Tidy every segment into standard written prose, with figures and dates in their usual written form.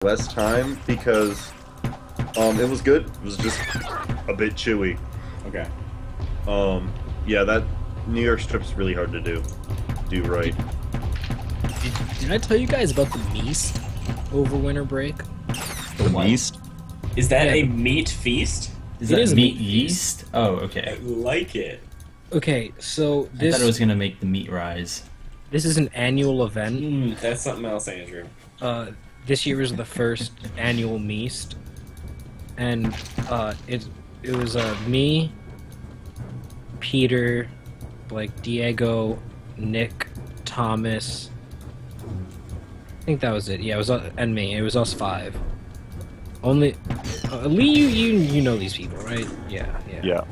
less time because it was good. It was just a bit chewy. Okay. Yeah, that New York strip's really hard to do right. Did I tell you guys about the Meast over winter break? The What? Meast? Is that Yeah. a meat feast? Is It that is a meat meat yeast? Oh, I okay. like it. Okay, so I thought it was gonna make the meat rise. this is an annual event. That's something else, Andrew. This year was the first annual Meast, and it was me, Peter, like Diego, Nick, Thomas. I think that was it. Yeah, it was and me. It was us five. Only Lee, you know these people, right? Yeah. Yeah.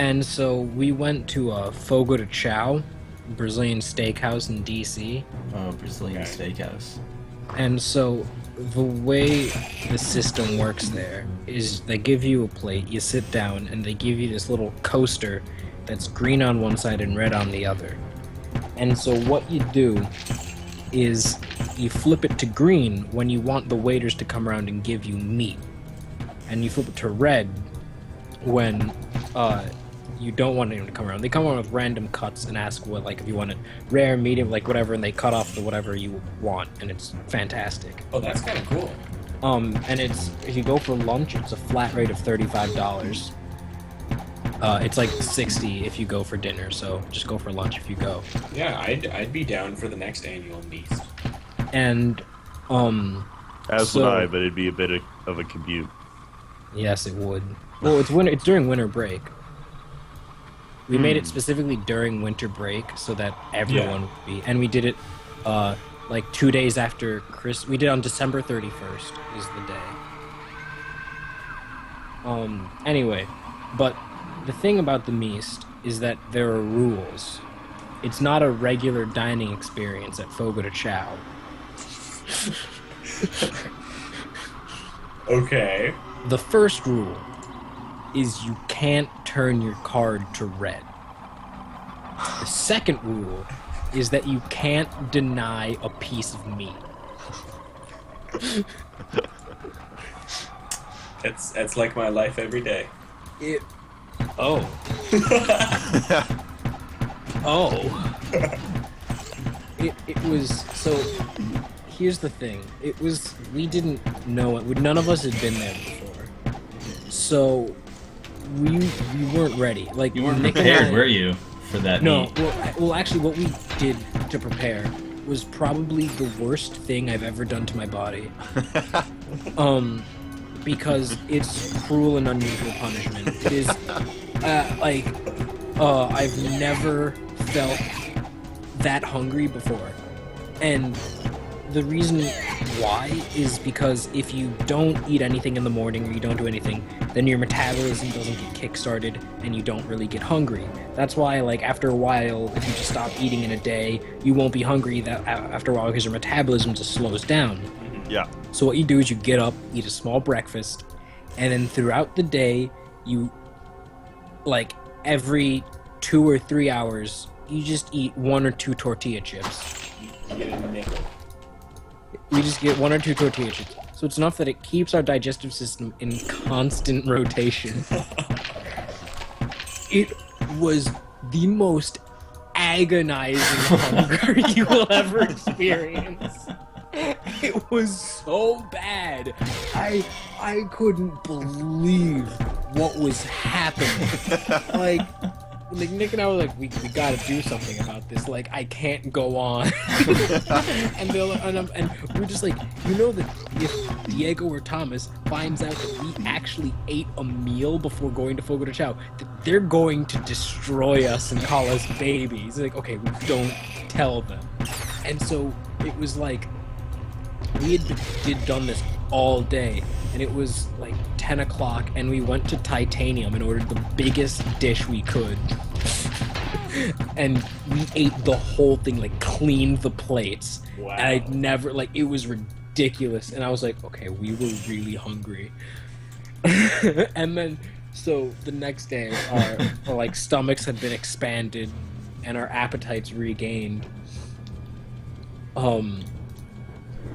And so we went to Fogo de Chao, Brazilian Steakhouse in DC. Oh, Brazilian Okay. Steakhouse. And so the way the system works there is they give you a plate, you sit down, and they give you this little coaster that's green on one side and red on the other. And so what you do is you flip it to green when you want the waiters to come around and give you meat. And you flip it to red when you don't want anyone to come around. They come around with random cuts and ask what, like, if you want it rare, medium, like whatever, and they cut off the whatever you want, and it's fantastic. Oh, that's kind of cool. And it's, if you go for lunch, it's a flat rate of $35. It's like 60 if you go for dinner, so just go for lunch if you go. Yeah, I'd be down for the next annual Meast. And As So- would I, but it'd be a bit of a commute. yes, it would. Well, it's winter. It's during winter break. We made it specifically during winter break so that everyone would be, and we did it like 2 days after Chris. We did it on December 31st is the day. Anyway, but the thing about the Meast is that there are rules. It's not a regular dining experience at Fogo de Chao. Okay. The first rule is you can't turn your card to red. The second rule is that you can't deny a piece of meat. That's like my life every day. Oh. Oh. It was, so here's the thing. It was, we didn't know it. None of us had been there before. So we weren't ready. Like, You weren't Nick and prepared, I- were you, for that No, meat? well, actually, what we did to prepare was probably the worst thing I've ever done to my body. Because it's cruel and unusual punishment. It is, I've never felt that hungry before. And the reason why is because if you don't eat anything in the morning or you don't do anything, then your metabolism doesn't get kick-started and you don't really get hungry. That's why, like, after a while, if you just stop eating in a day, you won't be hungry after a while because your metabolism just slows down. Yeah. So what you do is you get up, eat a small breakfast, and then throughout the day, you, like, every 2 or 3 hours, you just eat 1 or 2 tortilla chips. You get a nickel. We just get 1 or 2 tortilla chips. So it's enough that it keeps our digestive system in constant rotation. It was the most agonizing hunger you will ever experience. It was so bad. I couldn't believe what was happening. Like Nick and I were like, we gotta do something about this. Like, I can't go on. and we're just like, you know that if Diego or Thomas finds out that we actually ate a meal before going to Fogo de Chao, that they're going to destroy us and call us babies. Like, okay, we don't tell them. And so it was like, we had done this all day, and it was like 10 o'clock, and we went to Titanium and ordered the biggest dish we could. And we ate the whole thing, like, cleaned the plates. Wow. And I'd never, like, it was ridiculous. And I was like, okay, we were really hungry. And then, so the next day, our like, stomachs had been expanded and our appetites regained.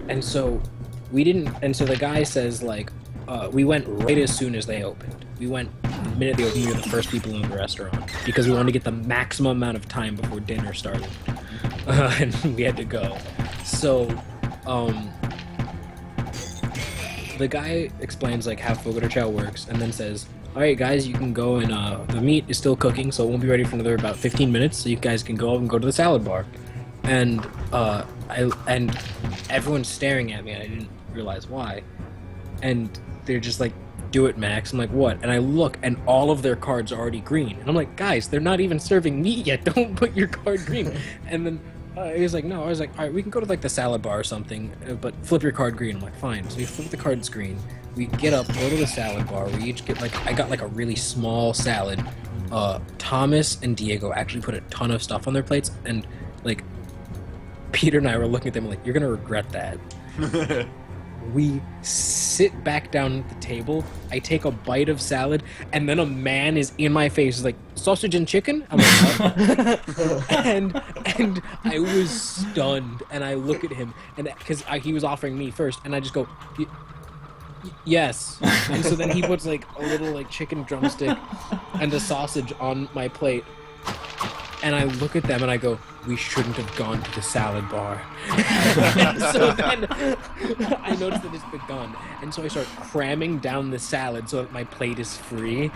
And so we didn't. And so the guy says like, we went right as soon as they opened. We went the minute they opened. We were the first people in the restaurant because we wanted to get the maximum amount of time before dinner started, and we had to go. So, the guy explains like how Fogo de Chao works, and then says, "All right, guys, you can go and the meat is still cooking, so it won't be ready for another about 15 minutes. So you guys can go up and go to the salad bar." And and everyone's staring at me, and I didn't realize why. And they're just like, "Do it, Max." I'm like, "What?" And I look, and all of their cards are already green. And I'm like, "Guys, they're not even serving meat yet. Don't put your card green." And then he was like, "No." I was like, "All right, we can go to like the salad bar or something, but flip your card green." I'm like, "Fine." So we flip the cards green. We get up, go to the salad bar. We each get I got like a really small salad. Thomas and Diego actually put a ton of stuff on their plates, and like Peter and I were looking at them like, "You're gonna regret that." We sit back down at the table. I take a bite of salad, and then a man is in my face, like, "Sausage and chicken?" I'm like, "What?" and I was stunned, and I look at him, and because he was offering me first, and I just go, "Yes." And so then he puts like a little like chicken drumstick and a sausage on my plate, and I look at them and I go, "We shouldn't have gone to the salad bar." So then I notice that it's begun, and so I start cramming down the salad so that my plate is free.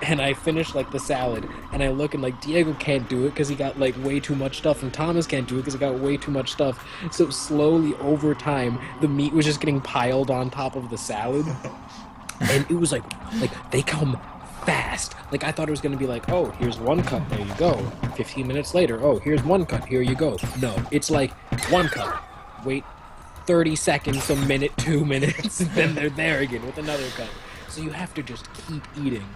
And I finish like the salad, and I look, and like Diego can't do it because he got like way too much stuff, and Thomas can't do it because he got way too much stuff. So slowly over time, the meat was just getting piled on top of the salad, and it was like they come fast. Like I thought it was gonna be like, "Oh, here's one cut, there you go." 15 minutes later, "Oh, here's one cut, here you go." No, it's like one cut, wait 30 seconds, a minute, 2 minutes, and then they're there again with another cut. So you have to just keep eating.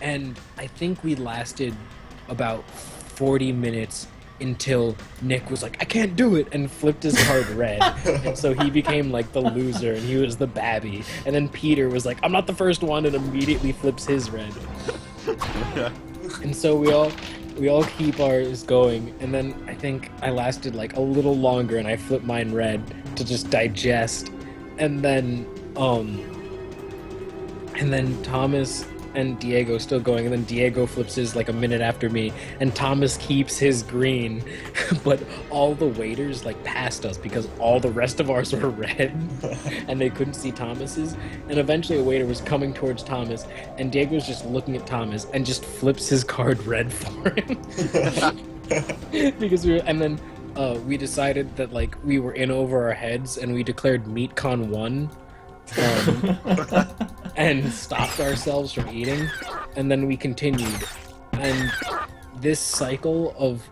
And I think we lasted about 40 minutes until Nick was like, "I can't do it," and flipped his card red. And so he became like the loser, and he was the babby. And then Peter was like, "I'm not the first one," and immediately flips his red. And so we all keep ours going. And then I think I lasted like a little longer, and I flipped mine red to just digest. And then Thomas and Diego still going, and then Diego flips his like a minute after me, and Thomas keeps his green, but all the waiters like passed us because all the rest of ours were red, and they couldn't see Thomas's. And eventually a waiter was coming towards Thomas, and Diego was just looking at Thomas and just flips his card red for him. Because we decided that like we were in over our heads, and we declared MeatCon 1. And stopped ourselves from eating, and then we continued, and this cycle of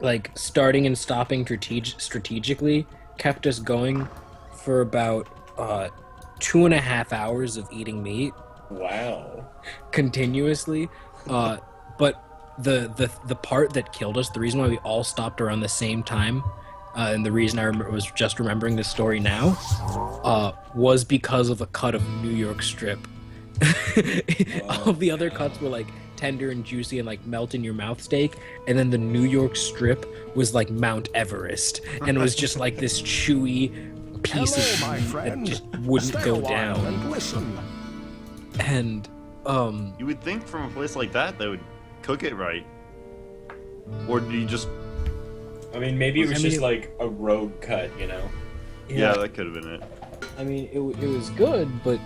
like starting and stopping strategically kept us going for about 2.5 hours of eating meat. Wow. Continuously. But the part that killed us, the reason why we all stopped around the same time, and the reason I was just remembering this story now, was because of a cut of New York strip. All of the other cuts were like tender and juicy and like melt in your mouth steak, and then the New York strip was like Mount Everest, and it was just like this chewy piece of meat that just wouldn't go down. And You would think from a place like that they would cook it right, or do you just? I mean, maybe it was just like a rogue cut, you know? Yeah, that could have been it. I mean, it was good, but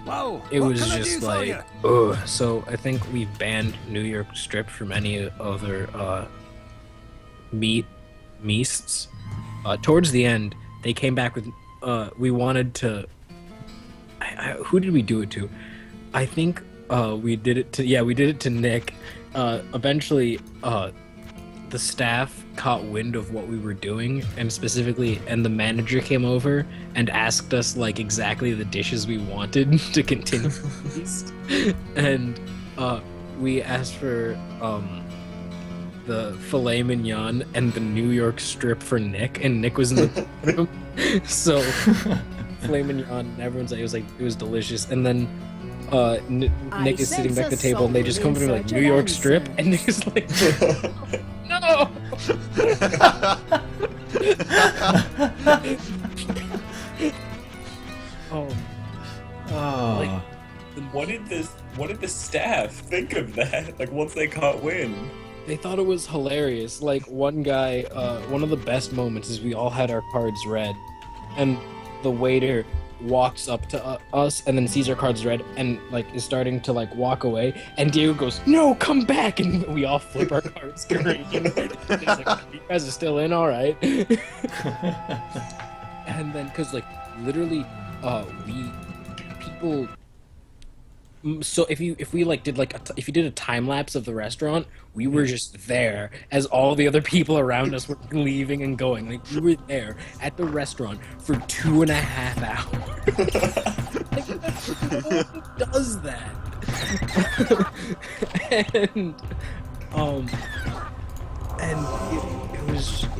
Whoa, it what was can I just do for like, ya? ugh. So I think we've banned New York strip from any other measts. Towards the end, they came back with, we wanted to, who did we do it to? I think we did it to Nick. Eventually, the staff caught wind of what we were doing, and the manager came over and asked us like exactly the dishes we wanted to continue the feast. And we asked for the filet mignon and the New York strip for Nick, and Nick was in the room. So filet mignon, and everyone's like, it was delicious. And then Nick is sitting back at the table, and they just come to me like, New York strip, and Nick is like, no. Oh, Oh. What did the staff think of that? Like once they caught wind. they thought it was hilarious. Like one guy, one of the best moments is we all had our cards read, and the waiter walks up to us and then sees our cards read and like is starting to like walk away, and Diego goes, "No, come back!" And we all flip our cards green. It's like, you guys are still in, all right. And then because like literally, people. So if we like did like if you did a time lapse of the restaurant, we were just there as all the other people around us were leaving and going. Like we were there at the restaurant for 2.5 hours. Like no one does that. And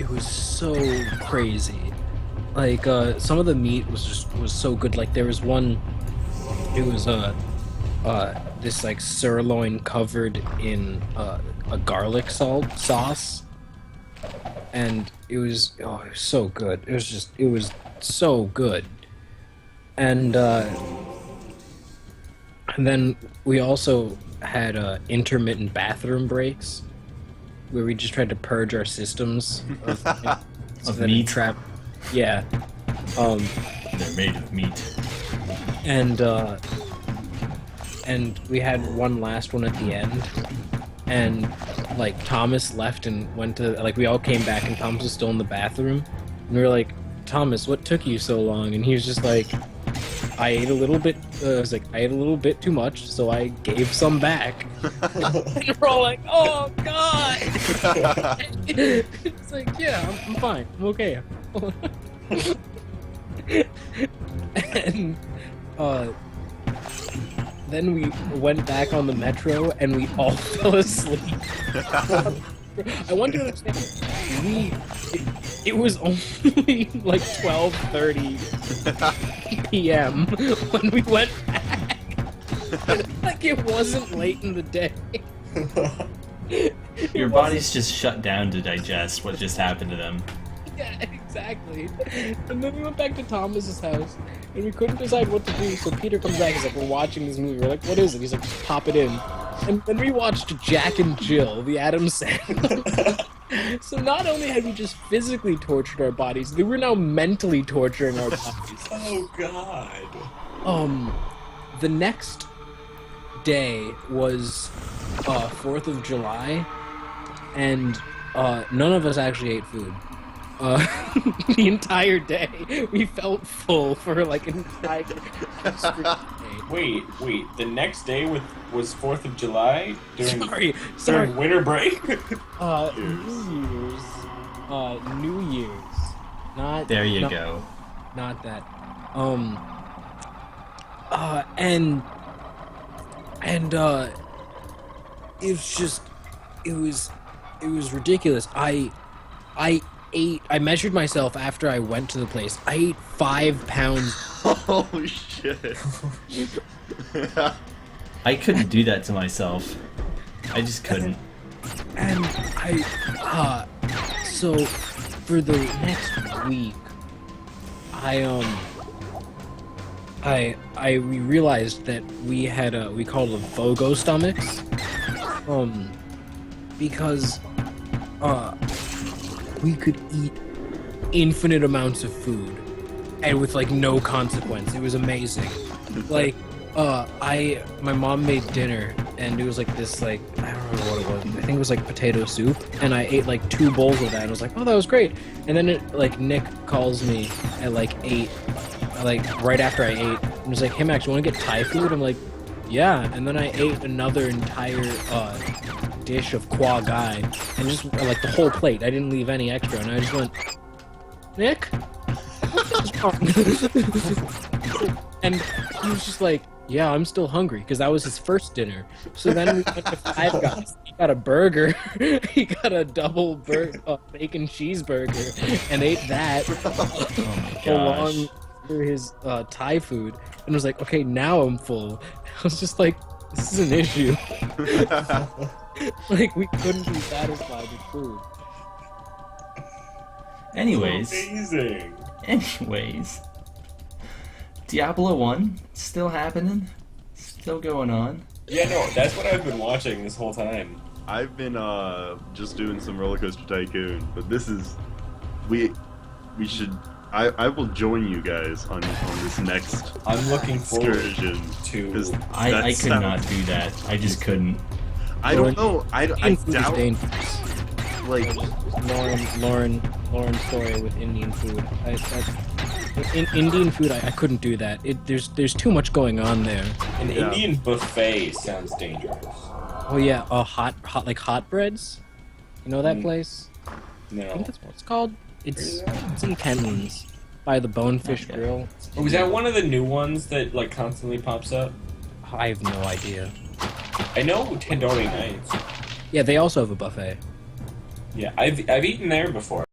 it was so crazy. Like some of the meat was so good. Like there was one. It was this like sirloin covered in a garlic sauce, and it was so good. It was so good, and then we also had intermittent bathroom breaks where we just tried to purge our systems of meat. Trap. Yeah. They're made of meat. And we had one last one at the end, and like Thomas left and went to like we all came back and Thomas was still in the bathroom, and we were like, "Thomas, what took you so long?" And he was just like, "I ate a little bit." I was like, "I ate a little bit too much, so I gave some back." And we're all like, "Oh God!" It's like, "Yeah, I'm fine. I'm okay." And then we went back on the metro and we all fell asleep. I want to understand, it was only like 12:30 p.m. when we went back. Like it wasn't late in the day. Your body's just shut down to digest what just happened to them. Yeah, exactly. And then we went back to Thomas's house, and we couldn't decide what to do. So Peter comes back. He's like, "We're watching this movie." We're like, "What is it?" He's like, "Just pop it in." And then we watched Jack and Jill, the Adam Sandler. So not only had we just physically tortured our bodies, we were now mentally torturing our bodies. Oh God. The next day was 4th of July, and none of us actually ate food. The entire day, we felt full for like an entire straight day. Wait. The next day was 4th of July Sorry. during winter break. New Year's. Not There you not, go. Not that. It was ridiculous. I measured myself after I went to the place. I ate 5 pounds. Oh shit. I couldn't do that to myself. I just couldn't. And so for the next week, we realized that we called them Fogo stomachs, because we could eat infinite amounts of food and with like no consequence. It was amazing. Like my mom made dinner and it was like this, like, I don't remember what it was. I think it was like potato soup, and I ate like 2 bowls of that and I was like, "Oh, that was great." And then Nick calls me at like 8, like right after I ate, and was like, "Hey Max, you want to get Thai food?" I'm like, "Yeah." And then I ate another entire dish of kwar gai, and just like the whole plate. I didn't leave any extra, and I just went, "Nick?" And he was just like, "Yeah, I'm still hungry," because that was his first dinner. So then we went to Five Guys. He got a burger. He got a double bacon cheeseburger and ate that along with his Thai food, and was like, "Okay, now I'm full." I was just like, "This is an issue." Like we couldn't be satisfied with food. Anyways, Amazing. Diablo 1 still happening, still going on. Yeah, no, that's what I've been watching this whole time. I've been just doing some Roller Coaster Tycoon, but this is we should. I will join you guys on this next I'm looking forward excursion. 'Cause to. I could not do that. I just couldn't. I don't know. I Indian food is doubt. dangerous. Like, Lauren's story with Indian food. Indian food, I couldn't do that. There's too much going on there. An Yeah. Indian buffet sounds dangerous. Oh yeah, hot breads. You know that place? I think No. that's what it's called. It's in Kentlands by the Bonefish Okay. Grill. Oh, is that one of the new ones that like constantly pops up? I have no idea. I know Tandoori Nights. Yeah, they also have a buffet. Yeah, I've eaten there before.